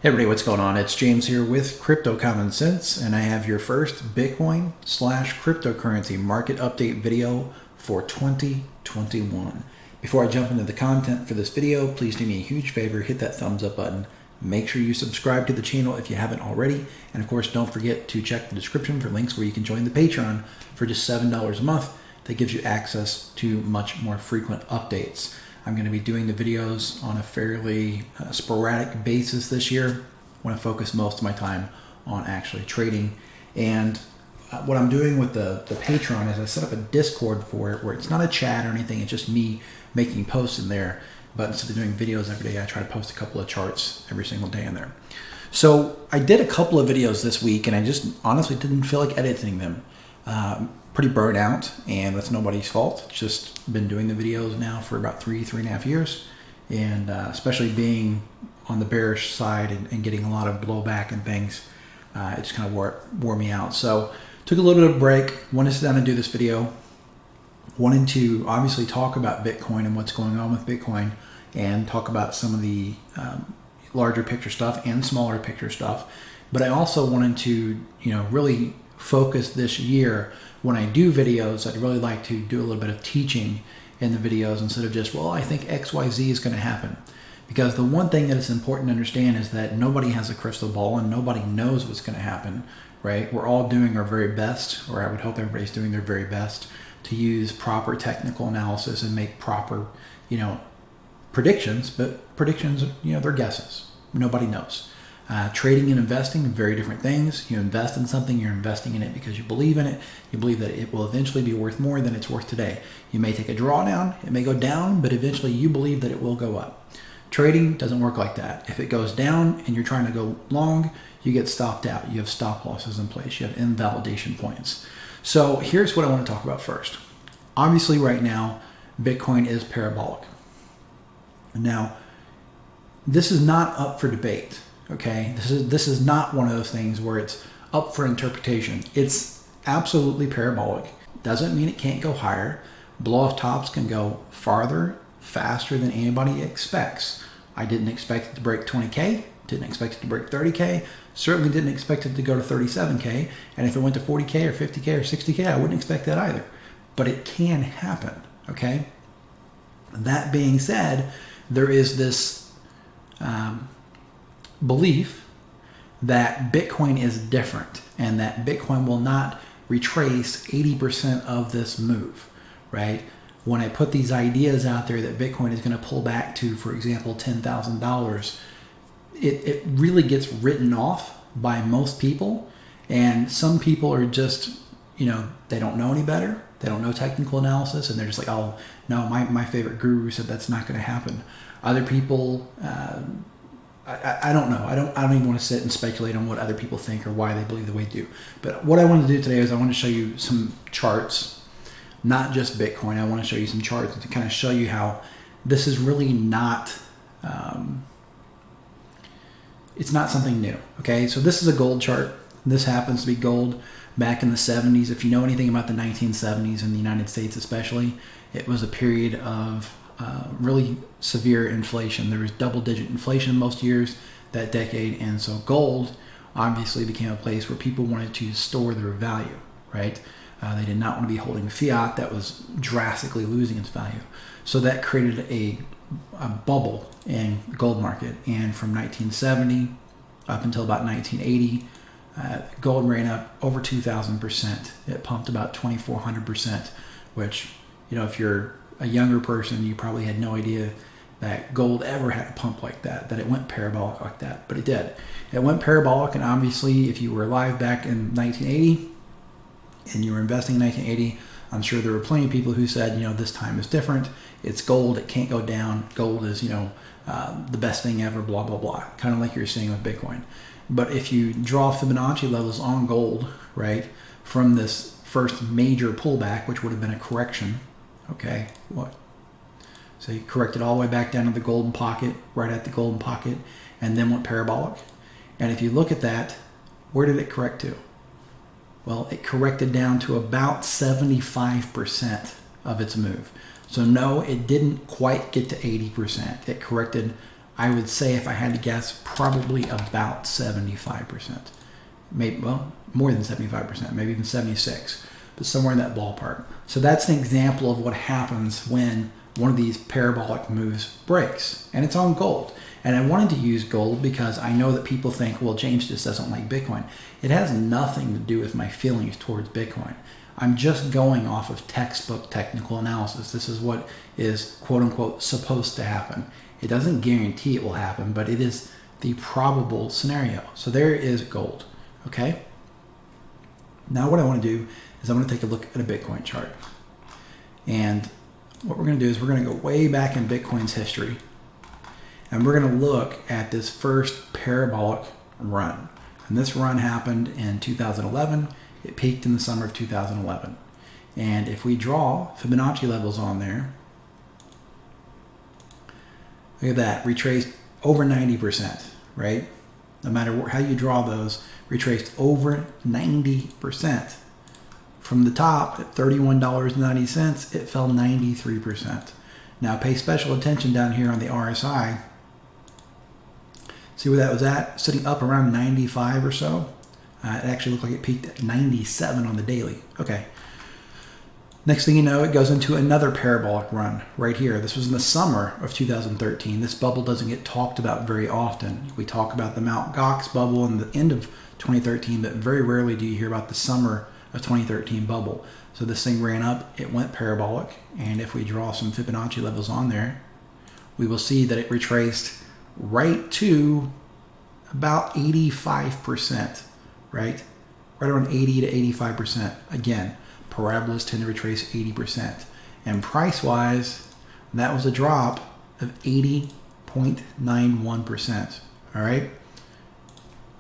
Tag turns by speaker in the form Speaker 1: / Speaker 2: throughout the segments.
Speaker 1: Hey everybody, what's going on? It's James here with Crypto Common Sense, and I have your first Bitcoin / cryptocurrency market update video for 2021. Before I jump into the content for this video, please do me a huge favor, hit that thumbs up button. Make sure you subscribe to the channel if you haven't already, and of course don't forget to check the description for links where you can join the Patreon for just $7 a month. That gives you access to much more frequent updates. I'm going to be doing the videos on a fairly sporadic basis this year. I want to focus most of my time on actually trading. And what I'm doing with the Patreon is I set up a Discord for it where it's not a chat or anything. It's just me making posts in there. But instead of doing videos every day, I try to post a couple of charts every single day in there. So I did a couple of videos this week and I just honestly didn't feel like editing them. Pretty burnt out, and that's nobody's fault. Just been doing the videos now for about three and a half years, and especially being on the bearish side and getting a lot of blowback and things, it just kind of wore me out. So took a little bit of a break, wanted to sit down and do this video, wanted to obviously talk about Bitcoin and what's going on with Bitcoin, and talk about some of the larger picture stuff and smaller picture stuff. But I also wanted to, really focus this year. When I do videos, I'd really like to do a little bit of teaching in the videos instead of just, well, I think XYZ is going to happen. Because the one thing that is important to understand is that nobody has a crystal ball and nobody knows what's going to happen, right? We're all doing our very best, or I would hope everybody's doing their very best to use proper technical analysis and make proper, predictions. But predictions, they're guesses. Nobody knows. Trading and investing, very different things. You invest in something, you're investing in it because you believe in it. You believe that it will eventually be worth more than it's worth today. You may take a drawdown, it may go down, but eventually you believe that it will go up. Trading doesn't work like that. If it goes down and you're trying to go long, you get stopped out. You have stop losses in place. You have invalidation points. So here's what I want to talk about first. Obviously right now, Bitcoin is parabolic. Now, this is not up for debate. Okay, this is not one of those things where it's up for interpretation. It's absolutely parabolic. Doesn't mean it can't go higher. Blow-off tops can go farther, faster than anybody expects. I didn't expect it to break 20K, didn't expect it to break 30K, certainly didn't expect it to go to 37K, and if it went to 40K or 50K or 60K, I wouldn't expect that either. But it can happen, okay? That being said, there is this belief that Bitcoin is different and that Bitcoin will not retrace 80% of this move, right? When I put these ideas out there that Bitcoin is going to pull back to, for example, $10,000, it really gets written off by most people. And some people are just, they don't know any better. They don't know technical analysis, and they're just like, oh, no, my favorite guru said that's not going to happen. Other people, I don't know. I don't even want to sit and speculate on what other people think or why they believe the way they do. But what I want to do today is I want to show you some charts, not just Bitcoin. I want to show you some charts to kind of show you how this is really not, it's not something new. Okay, so this is a gold chart. This happens to be gold back in the 70s. If you know anything about the 1970s in the United States especially, it was a period of really severe inflation. There was double-digit inflation most years that decade, and so gold obviously became a place where people wanted to store their value, right? They did not want to be holding fiat that was drastically losing its value. So that created a bubble in the gold market, and from 1970 up until about 1980, gold ran up over 2,000%. It pumped about 2,400%, which, if you're a younger person, you probably had no idea that gold ever had a pump like that it went parabolic like that, but it did. It went parabolic, and obviously if you were alive back in 1980 and you were investing in 1980, I'm sure there were plenty of people who said, this time is different. It's gold, it can't go down. Gold is, the best thing ever, blah, blah, blah. Kind of like you're seeing with Bitcoin. But if you draw Fibonacci levels on gold, right, from this first major pullback, which would have been a correction, okay, so you corrected all the way back down to the golden pocket, right at the golden pocket, and then went parabolic. And if you look at that, where did it correct to? Well, it corrected down to about 75% of its move. So no, it didn't quite get to 80%. It corrected I would say, if I had to guess, probably about 75%. Maybe, well, more than 75%, maybe even 76, but somewhere in that ballpark. So that's an example of what happens when one of these parabolic moves breaks, and it's on gold. And I wanted to use gold because I know that people think, well, James just doesn't like Bitcoin. It has nothing to do with my feelings towards Bitcoin. I'm just going off of textbook technical analysis. This is what is, quote unquote, supposed to happen. It doesn't guarantee it will happen, but it is the probable scenario. So there is gold, okay? Now what I want to do is I'm going to take a look at a Bitcoin chart. And what we're going to do is we're going to go way back in Bitcoin's history, and we're going to look at this first parabolic run. And this run happened in 2011. It peaked in the summer of 2011. And if we draw Fibonacci levels on there, look at that, retraced over 90%, right? No matter how you draw those, retraced over 90%. From the top at $31.90, it fell 93%. Now pay special attention down here on the RSI. See where that was at? Sitting up around 95 or so. It actually looked like it peaked at 97 on the daily. Okay. Next thing you know, it goes into another parabolic run right here. This was in the summer of 2013. This bubble doesn't get talked about very often. We talk about the Mt. Gox bubble in the end of 2013, but very rarely do you hear about the summer of 2013 bubble. So this thing ran up, it went parabolic, and if we draw some Fibonacci levels on there, we will see that it retraced right to about 85%, right? Right around 80 to 85%. Again, parabolas tend to retrace 80%. And price-wise, that was a drop of 80.91%, all right?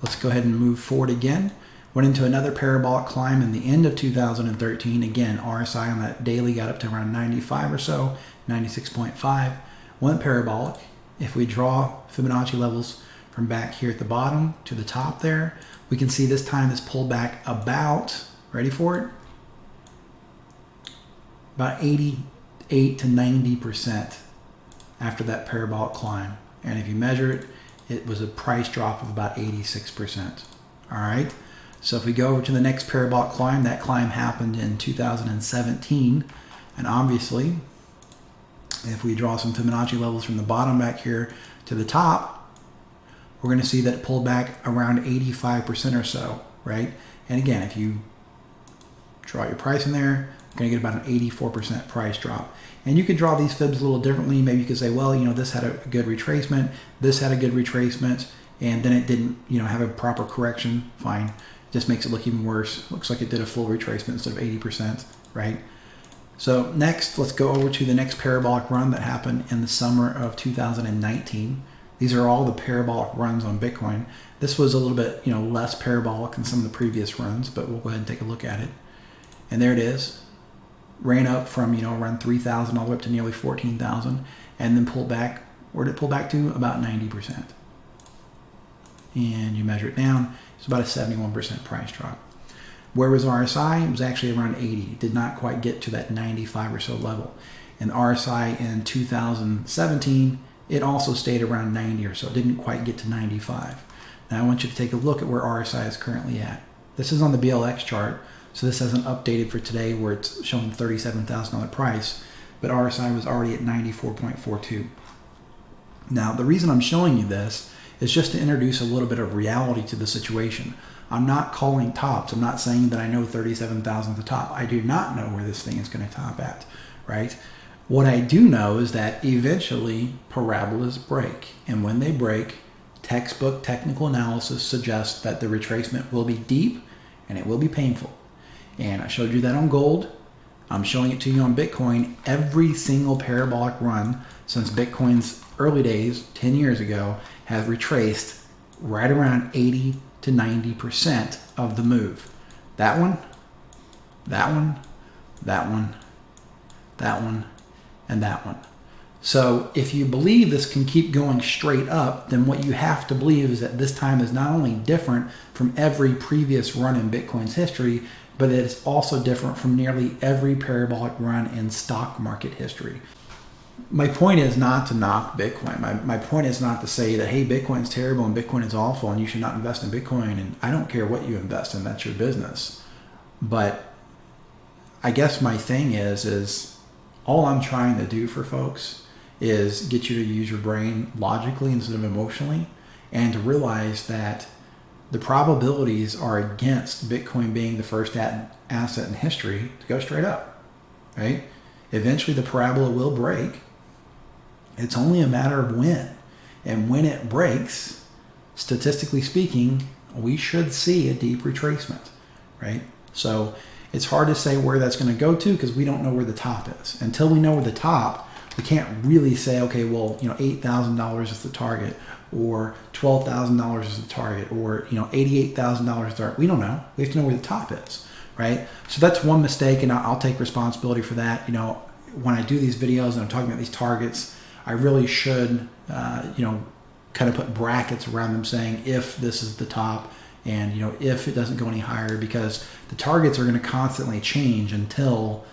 Speaker 1: Let's go ahead and move forward again. Went into another parabolic climb in the end of 2013. Again, RSI on that daily got up to around 95 or so, 96.5. Went parabolic. If we draw Fibonacci levels from back here at the bottom to the top there, we can see this time it's pulled back about, ready for it? About 88 to 90% after that parabolic climb. And if you measure it, it was a price drop of about 86%. All right. So if we go over to the next parabolic climb, that climb happened in 2017. And obviously, if we draw some Fibonacci levels from the bottom back here to the top, we're going to see that it pulled back around 85% or so, right? And again, if you draw your price in there, you're going to get about an 84% price drop. And you could draw these fibs a little differently. Maybe you could say, well, you know, this had a good retracement, this had a good retracement, and then it didn't, you know, have a proper correction. Fine. Just makes it look even worse. Looks like it did a full retracement instead of 80%, right? So next, let's go over to the next parabolic run that happened in the summer of 2019. These are all the parabolic runs on Bitcoin. This was a little bit, you know, less parabolic than some of the previous runs, but we'll go ahead and take a look at it. And there it is. Ran up from, you know, around 3,000 all the way up to nearly 14,000, and then pulled back. Where did it pull back to? About 90%. And you measure it down, it's about a 71% price drop. Where was RSI? It was actually around 80. It did not quite get to that 95 or so level. And RSI in 2017, it also stayed around 90 or so. It didn't quite get to 95. Now I want you to take a look at where RSI is currently at. This is on the BLX chart, so this hasn't updated for today where it's showing $37,000 price, but RSI was already at 94.42. Now the reason I'm showing you this is just to introduce a little bit of reality to the situation. I'm not calling tops. I'm not saying that I know 37,000 at the top. I do not know where this thing is going to top at, right? What I do know is that eventually parabolas break. And when they break, textbook technical analysis suggests that the retracement will be deep and it will be painful. And I showed you that on gold. I'm showing it to you on Bitcoin. Every single parabolic run since Bitcoin's early days, 10 years ago, has retraced right around 80 to 90% of the move. That one, that one, that one, that one, and that one. So if you believe this can keep going straight up, then what you have to believe is that this time is not only different from every previous run in Bitcoin's history, but it is also different from nearly every parabolic run in stock market history. my point is not to knock Bitcoin. My point is not to say that, hey, Bitcoin's terrible and Bitcoin is awful and you should not invest in Bitcoin. And I don't care what you invest in, that's your business. But I guess my thing is all I'm trying to do for folks is get you to use your brain logically instead of emotionally, and to realize that the probabilities are against Bitcoin being the first asset in history to go straight up, right? Eventually the parabola will break. It's only a matter of when. And when it breaks, statistically speaking, we should see a deep retracement, right? So it's hard to say where that's going to go to because we don't know where the top is. Until we know where the top, we can't really say, okay, well, $8,000 is the target, or $12,000 is the target, or $88,000 is the target. We don't know. We have to know where the top is, right? So that's one mistake, and I'll take responsibility for that. When I do these videos and I'm talking about these targets, I really should, kind of put brackets around them saying if this is the top, and if it doesn't go any higher, because the targets are going to constantly change until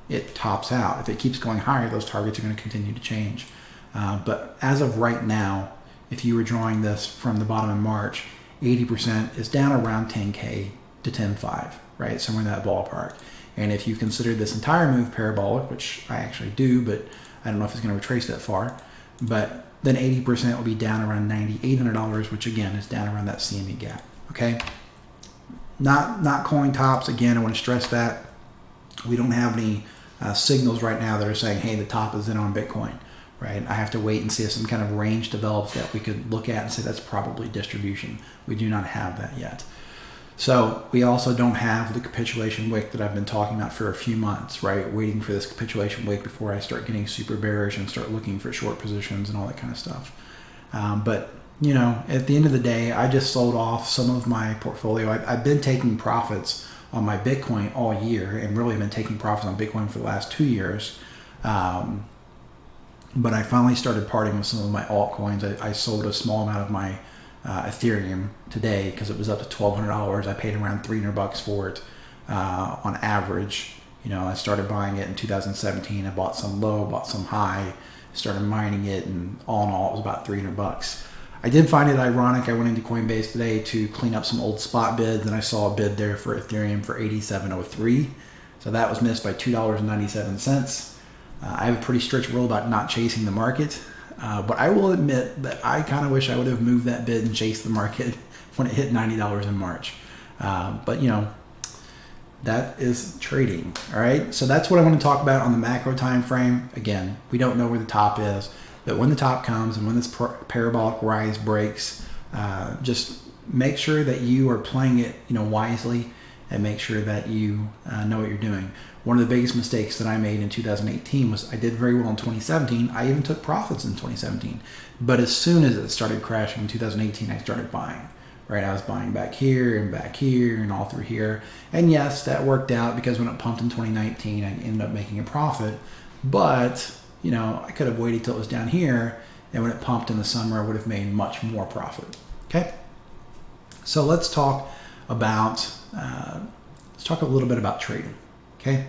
Speaker 1: it tops out. If it keeps going higher, those targets are going to continue to change. But as of right now, if you were drawing this from the bottom of March, 80% is down around 10K to 10.5, right? Somewhere in that ballpark. And if you consider this entire move parabolic, which I actually do, but I don't know if it's going to retrace that far, but then 80% will be down around $9,800, which again is down around that CME gap. Okay, not calling tops. Again, I want to stress that we don't have any signals right now that are saying, hey, the top is in on Bitcoin, right? I have to wait and see if some kind of range develops that we could look at and say that's probably distribution. We do not have that yet. So we also don't have the capitulation wick that I've been talking about for a few months, right? Waiting for this capitulation wick before I start getting super bearish and start looking for short positions and all that kind of stuff. But at the end of the day, I just sold off some of my portfolio. I've been taking profits on my Bitcoin all year, and really been taking profits on Bitcoin for the last 2 years. But I finally started parting with some of my altcoins. I sold a small amount of my Ethereum today because it was up to $1,200. I paid around $300 for it on average. I started buying it in 2017. I bought some low, bought some high, started mining it, and all in all, it was about $300. I did find it ironic. I went into Coinbase today to clean up some old spot bids, and I saw a bid there for Ethereum for $87.03. So that was missed by $2.97. I have a pretty strict rule about not chasing the market, but I will admit that I kind of wish I would have moved that bid and chased the market when it hit $90 in March. But that is trading. All right, so that's what I want to talk about on the macro time frame. Again, we don't know where the top is. But when the top comes and when this parabolic rise breaks, just make sure that you are playing it, wisely, and make sure that you know what you're doing. One of the biggest mistakes that I made in 2018 was I did very well in 2017. I even took profits in 2017. But as soon as it started crashing in 2018, I started buying. Right, I was buying back here and all through here. And yes, that worked out because when it pumped in 2019, I ended up making a profit. But I could have waited till it was down here, and when it pumped in the summer, I would have made much more profit. Okay, so let's talk a little bit about trading. Okay,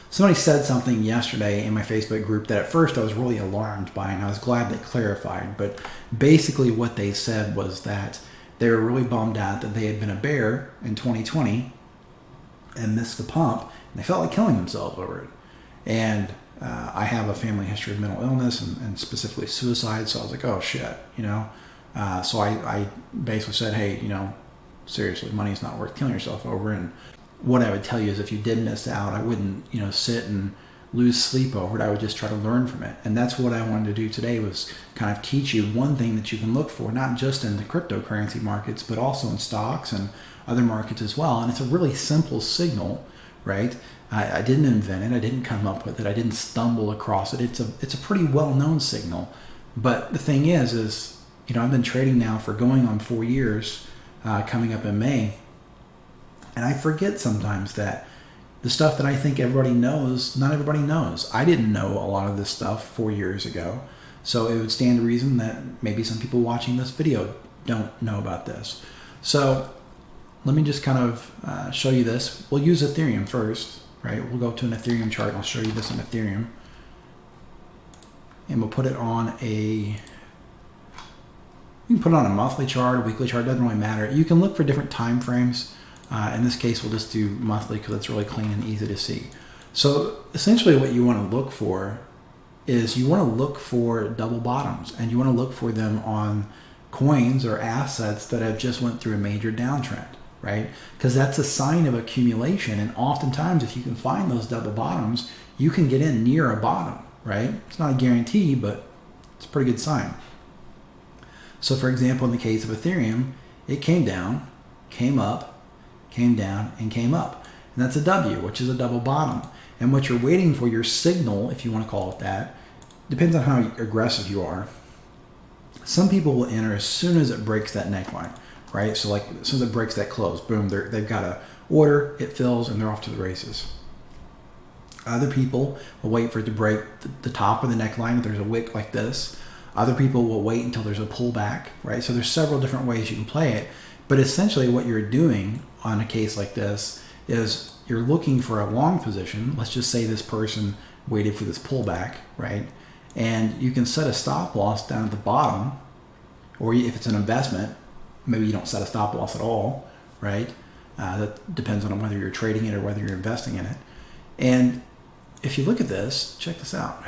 Speaker 1: somebody said something yesterday in my Facebook group that at first I was really alarmed by, and I was glad they clarified. But basically, what they said was that they were really bummed out that they had been a bear in 2020 and missed the pump, and they felt like killing themselves over it. And I have a family history of mental illness and specifically suicide, so I was like, oh shit, so I basically said, hey, seriously, money's not worth killing yourself over. And what I would tell you is if you did miss out, I wouldn't, sit and lose sleep over it. I would just try to learn from it. And that's what I wanted to do today, was kind of teach you one thing that you can look for, not just in the cryptocurrency markets, but also in stocks and other markets as well. And it's a really simple signal, right? I didn't invent it. I didn't come up with it. I didn't stumble across it. It's a pretty well-known signal. But the thing is I've been trading now for going on 4 years, coming up in May. And I forget sometimes that the stuff that I think everybody knows, not everybody knows. I didn't know a lot of this stuff 4 years ago. So it would stand to reason that maybe some people watching this video don't know about this. So let me just kind of show you this. We'll use Ethereum first, right? We'll go to an Ethereum chart and I'll show you this in Ethereum. and we'll put it on you can put it on a monthly chart, a weekly chart, doesn't really matter. You can look for different time frames. In this case, we'll just do monthly because it's really clean and easy to see. So essentially what you want to look for is you want to look for double bottoms, and you want to look for them on coins or assets that have just went through a major downtrend, right? Because that's a sign of accumulation. And oftentimes if you can find those double bottoms, you can get in near a bottom, right? It's not a guarantee, but it's a pretty good sign. So for example, in the case of Ethereum, it came down, came up, came down, and came up. And that's a W, which is a double bottom. And what you're waiting for, your signal, if you want to call it that, depends on how aggressive you are. Some people will enter as soon as it breaks that neckline, right? So like as soon as it breaks that close, boom, they've got a order, it fills, and they're off to the races. Other people will wait for it to break the top of the neckline if there's a wick like this. Other people will wait until there's a pullback, right? So there's several different ways you can play it. But essentially what you're doing on a case like this is you're looking for a long position. Let's just say this person waited for this pullback, right? And you can set a stop loss down at the bottom, or if it's an investment, maybe you don't set a stop loss at all, right? That depends on whether you're trading it or whether you're investing in it. And if you look at this, check this out.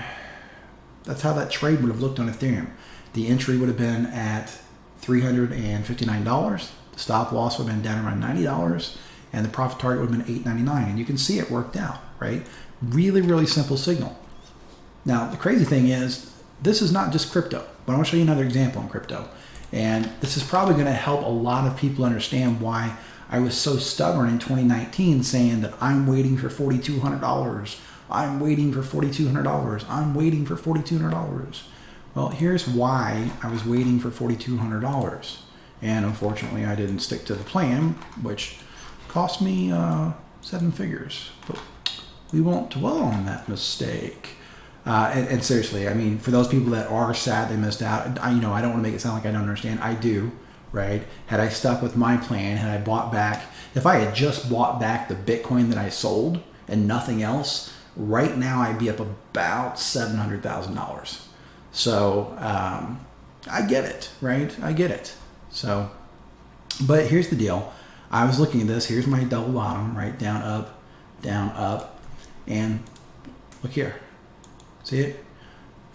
Speaker 1: That's how that trade would have looked on Ethereum. The entry would have been at $359. The stop loss would have been down around $90. And the profit target would have been $8.99. And you can see it worked out, right? Really, really simple signal. Now, the crazy thing is, this is not just crypto, but I want to show you another example in crypto. And this is probably going to help a lot of people understand why I was so stubborn in 2019 saying that I'm waiting for $4,200. I'm waiting for $4,200. I'm waiting for $4,200. Well, here's why I was waiting for $4,200. And unfortunately, I didn't stick to the plan, which cost me 7 figures. But we won't dwell on that mistake. And seriously, I mean, for those people that are sad they missed out, I don't want to make it sound like I don't understand. I do, right? Had I stuck with my plan, had I bought back, if I had just bought back the Bitcoin that I sold and nothing else, right now I'd be up about $700,000. So I get it, right? I get it. So, but here's the deal. I was looking at this. Here's my double bottom, right? Down, up, and look here. See it?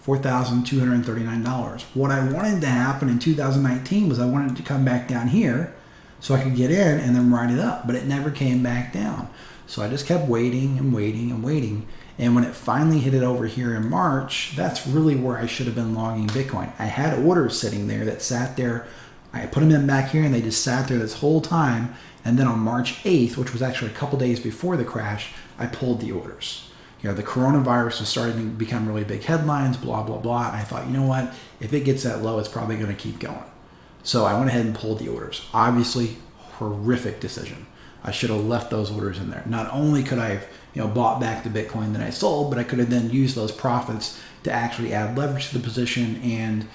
Speaker 1: $4,239. What I wanted to happen in 2019 was I wanted it to come back down here so I could get in and then ride it up, but it never came back down. So I just kept waiting and waiting and waiting. And when it finally hit it over here in March, that's really where I should have been logging Bitcoin. I had orders sitting there that sat there. I put them in back here and they just sat there this whole time. And then on March 8th, which was actually a couple days before the crash, I pulled the orders. You know, the coronavirus was starting to become really big headlines, blah, blah, blah. And I thought, you know what? If it gets that low, it's probably going to keep going. So I went ahead and pulled the orders. Obviously, horrific decision. I should have left those orders in there. Not only could I have, bought back the Bitcoin that I sold, but I could have then used those profits to actually add leverage to the position. And,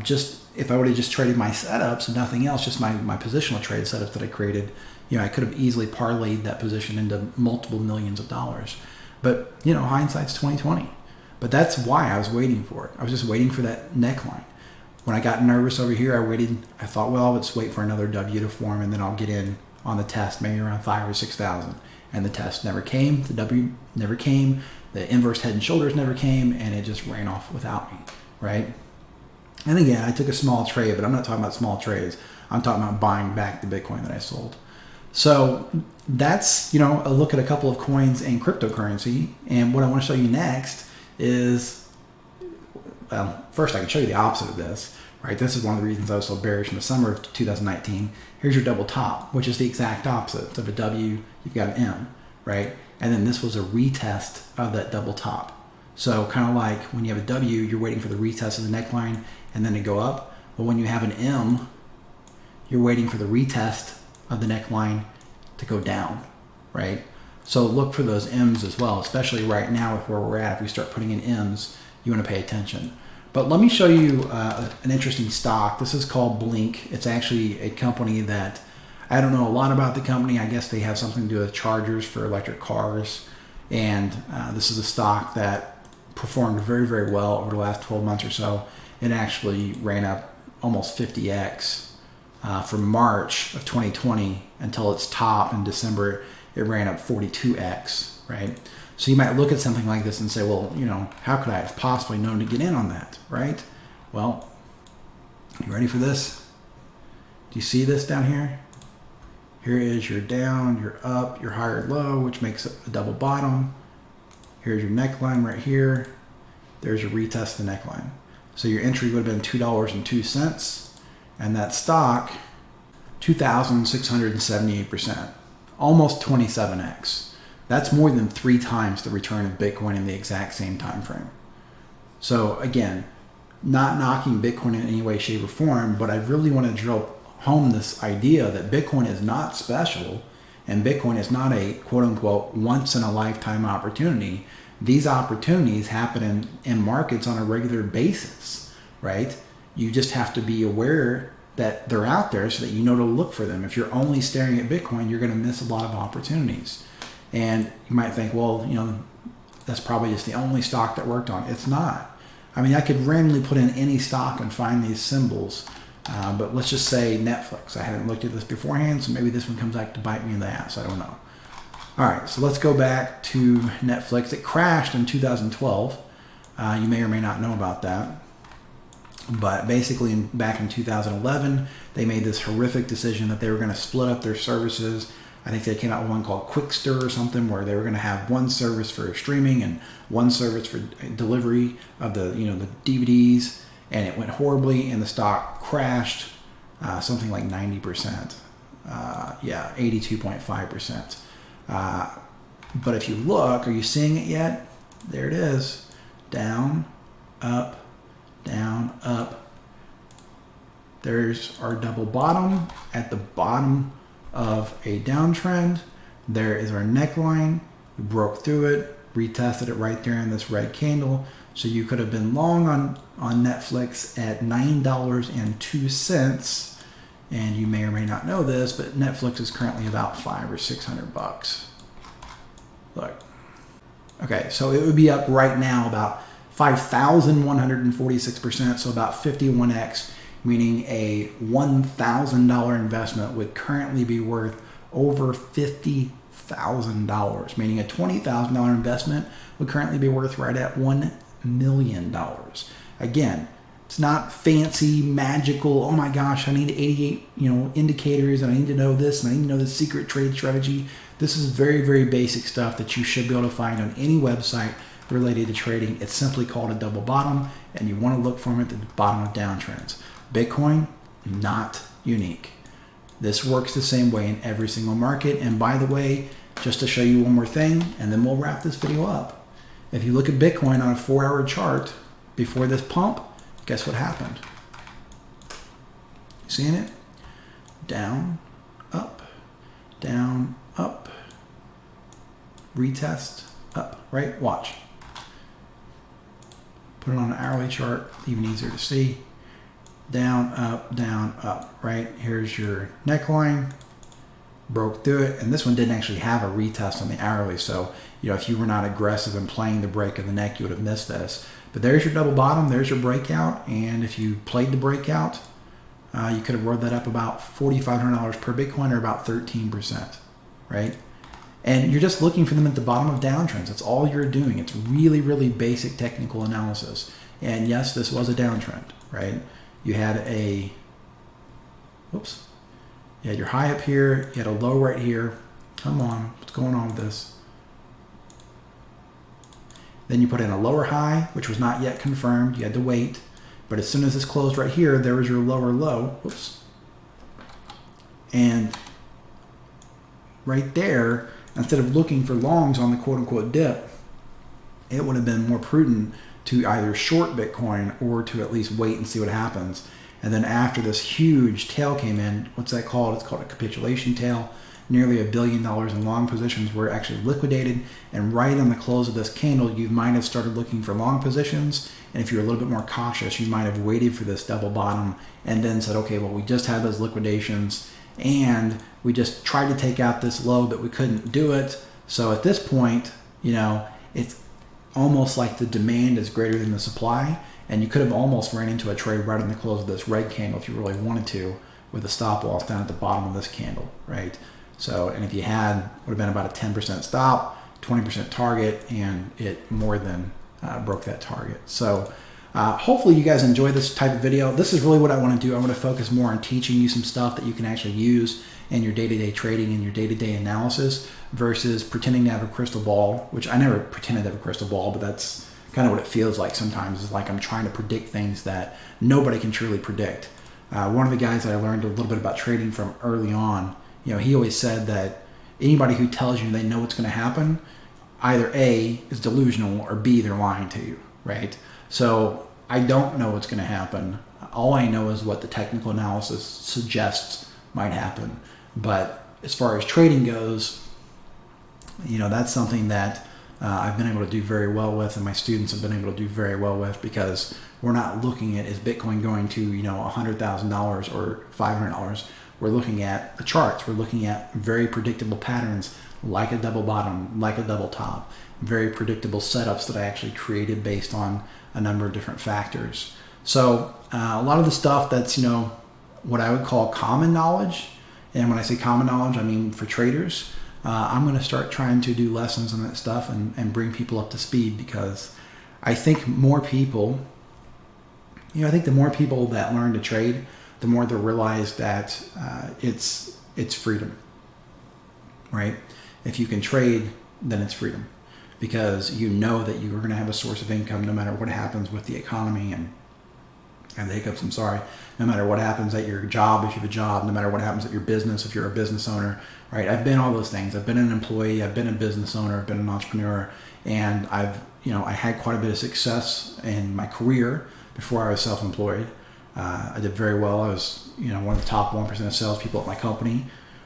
Speaker 1: just if I would have just traded my setups and nothing else, just my positional trade setups that I created, I could have easily parlayed that position into multiple millions of dollars. But, hindsight's 20/20. But that's why I was waiting for it. I was just waiting for that neckline. When I got nervous over here, I thought, well, let's wait for another W to form and then I'll get in on the test, maybe around 5,000 or 6,000. And the test never came, the W never came, the inverse head and shoulders never came, and it just ran off without me, right? And again, I took a small trade, but I'm not talking about small trades. I'm talking about buying back the Bitcoin that I sold. So that's, a look at a couple of coins and cryptocurrency. And what I want to show you next is, well, first I can show you the opposite of this, right? This is one of the reasons I was so bearish in the summer of 2019. Here's your double top, which is the exact opposite. So of a W, you've got an M, right? And then this was a retest of that double top. So kind of like when you have a W, you're waiting for the retest of the neckline and then to go up. But when you have an M, you're waiting for the retest of the neckline to go down, right? So look for those M's as well, especially right now with where we're at. If we start putting in M's, you want to pay attention. But let me show you an interesting stock. This is called Blink. It's actually a company that I don't know a lot about the company. I guess they have something to do with chargers for electric cars. And this is a stock that performed very, very well over the last 12 months or so. It actually ran up almost 50x from March of 2020 until its top in December. It ran up 42x, right? So you might look at something like this and say, well, you know, how could I have possibly known to get in on that, right? Well, you ready for this? Do you see this down here? Here is your down, your up, your higher low, which makes a double bottom. Here's your neckline right here. There's your retest the neckline. So your entry would have been $2.02, and that stock, 2,678%, almost 27x. That's more than 3 times the return of Bitcoin in the exact same time frame. So again, not knocking Bitcoin in any way, shape, or form, but I really want to drill home this idea that Bitcoin is not special and Bitcoin is not a quote-unquote once-in-a-lifetime opportunity. These opportunities happen in markets on a regular basis, right? You just have to be aware that they're out there so that you know to look for them. If you're only staring at Bitcoin, you're going to miss a lot of opportunities. And you might think, well, you know, that's probably just the only stock that worked on. It's not. I mean, I could randomly put in any stock and find these symbols. But let's just say Netflix. I hadn't looked at this beforehand, so maybe this one comes back to bite me in the ass. I don't know. All right, so let's go back to Netflix. It crashed in 2012. You may or may not know about that. But basically, back in 2011, they made this horrific decision that they were going to split up their services. I think they came out with one called Quickster or something, where they were going to have one service for streaming and one service for delivery of the, you know, the DVDs. And it went horribly, and the stock crashed something like 90%. Yeah, 82.5%. But if you look, are you seeing it yet? There it is. Down, up, down, up. There's our double bottom at the bottom of a downtrend. There is our neckline. We broke through it, retested it right there in this red candle. So you could have been long on Netflix at $9.02. And you may or may not know this, but Netflix is currently about $500 or $600. Look. Okay, so it would be up right now about 5,146%, so about 51x, meaning a $1,000 investment would currently be worth over $50,000, meaning a $20,000 investment would currently be worth right at $1 million. Again, it's not fancy, magical, oh my gosh, I need 88, indicators, and I need to know this, and I need to know the secret trade strategy. This is very, very basic stuff that you should be able to find on any website related to trading. It's simply called a double bottom, and you want to look for them at the bottom of downtrends. Bitcoin, not unique. This works the same way in every single market. And by the way, just to show you one more thing, and then we'll wrap this video up. If you look at Bitcoin on a 4-hour chart before this pump, guess what happened? You seeing it? Down, up, retest, up, right? Watch. Put it on an hourly chart, even easier to see. Down, up, right? Here's your neckline, broke through it, and this one didn't actually have a retest on the hourly, so if you were not aggressive in playing the break of the neck, you would have missed this. But there's your double bottom, there's your breakout, and if you played the breakout, you could have rolled that up about $4,500 per Bitcoin, or about 13%, right? And you're just looking for them at the bottom of downtrends. That's all you're doing. It's really, really basic technical analysis. And yes, this was a downtrend, right? You had you had your high up here, you had a low right here. Come on, what's going on with this? Then you put in a lower high, which was not yet confirmed. You had to wait. But as soon as this closed right here, there was your lower low. Whoops. And right there, instead of looking for longs on the quote-unquote dip, it would have been more prudent to either short Bitcoin or to at least wait and see what happens. And then after this huge tail came in, what's that called? It's called a capitulation tail. Nearly $1 billion in long positions were actually liquidated. And right on the close of this candle, you might have started looking for long positions. And if you're a little bit more cautious, you might have waited for this double bottom and then said, okay, well, we just had those liquidations and we just tried to take out this low, but we couldn't do it. So at this point, almost like the demand is greater than the supply, and you could have almost ran into a trade right in the close of this red candle if you really wanted to, with a stop loss down at the bottom of this candle, right? So, and if you had, would have been about a 10% stop, 20% target, and it more than broke that target. So hopefully you guys enjoy this type of video. This is really what I want to do. I want to focus more on teaching you some stuff that you can actually use in your day-to-day trading and your day-to-day analysis, versus pretending to have a crystal ball, which I never pretended to have a crystal ball, but that's kind of what it feels like sometimes. It's like I'm trying to predict things that nobody can truly predict. One of the guys that I learned a little bit about trading from early on, he always said that anybody who tells you they know what's going to happen, either A, is delusional, or B, they're lying to you, right? So I don't know what's going to happen. All I know is what the technical analysis suggests might happen. But as far as trading goes, that's something that I've been able to do very well with, and my students have been able to do very well with, because we're not looking at, is Bitcoin going to, $100,000 or $500? We're looking at the charts. We're looking at very predictable patterns, like a double bottom, like a double top, very predictable setups that I actually created based on a number of different factors. So a lot of the stuff that's, what I would call common knowledge, and when I say common knowledge, I mean for traders, I'm going to start trying to do lessons on that stuff and bring people up to speed, because I think more people, the more people that learn to trade, the more they'll realize that it's freedom, right? If you can trade, then it's freedom, because you know that you're going to have a source of income no matter what happens with the economy and the hiccups, no matter what happens at your job, if you have a job, no matter what happens at your business, if you're a business owner, right? I've been all those things. I've been an employee, I've been a business owner, I've been an entrepreneur, and I had quite a bit of success in my career before I was self-employed. I did very well. I was, one of the top 1% of salespeople at my company.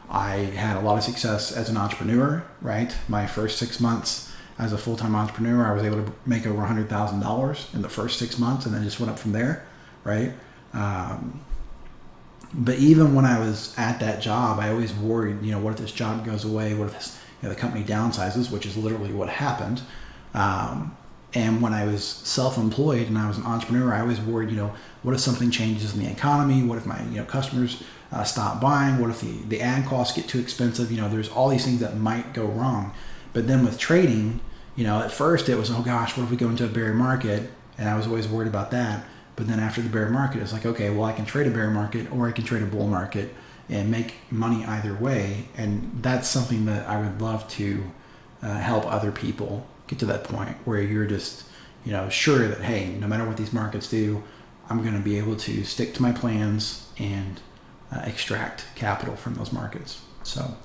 Speaker 1: I had a lot of success as an entrepreneur, right? My first 6 months as a full-time entrepreneur, I was able to make over $100,000 in the first 6 months, and then just went up from there, right? But even when I was at that job, I always worried, what if this job goes away? What if this, the company downsizes, which is literally what happened. And when I was self-employed and I was an entrepreneur, I always worried, what if something changes in the economy? What if my, customers stop buying? What if the ad costs get too expensive? There's all these things that might go wrong. But then with trading, at first it was, oh gosh, what if we go into a bear market? And I was always worried about that. But then after the bear market, it's like, okay, well, I can trade a bear market or I can trade a bull market and make money either way. And that's something that I would love to help other people get to that point where you're just, sure that, hey, no matter what these markets do, I'm going to be able to stick to my plans and extract capital from those markets. So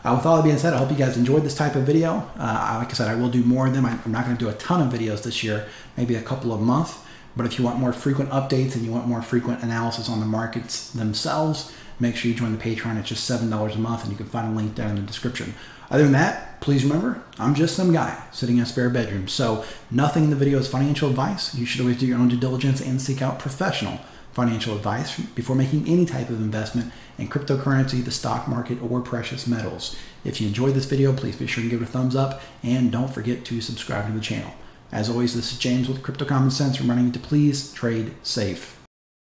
Speaker 1: with all that being said, I hope you guys enjoyed this type of video. Like I said, I will do more of them. I'm not going to do a ton of videos this year, maybe a couple a month. But if you want more frequent updates and you want more frequent analysis on the markets themselves, make sure you join the Patreon. It's just $7 a month, and you can find a link down in the description. Other than that, please remember, I'm just some guy sitting in a spare bedroom. So nothing in the video is financial advice. You should always do your own due diligence and seek out professional financial advice before making any type of investment in cryptocurrency, the stock market, or precious metals. If you enjoyed this video, please be sure to give it a thumbs up, and don't forget to subscribe to the channel. As always, this is James with Crypto Common Sense, reminding you to please trade safe.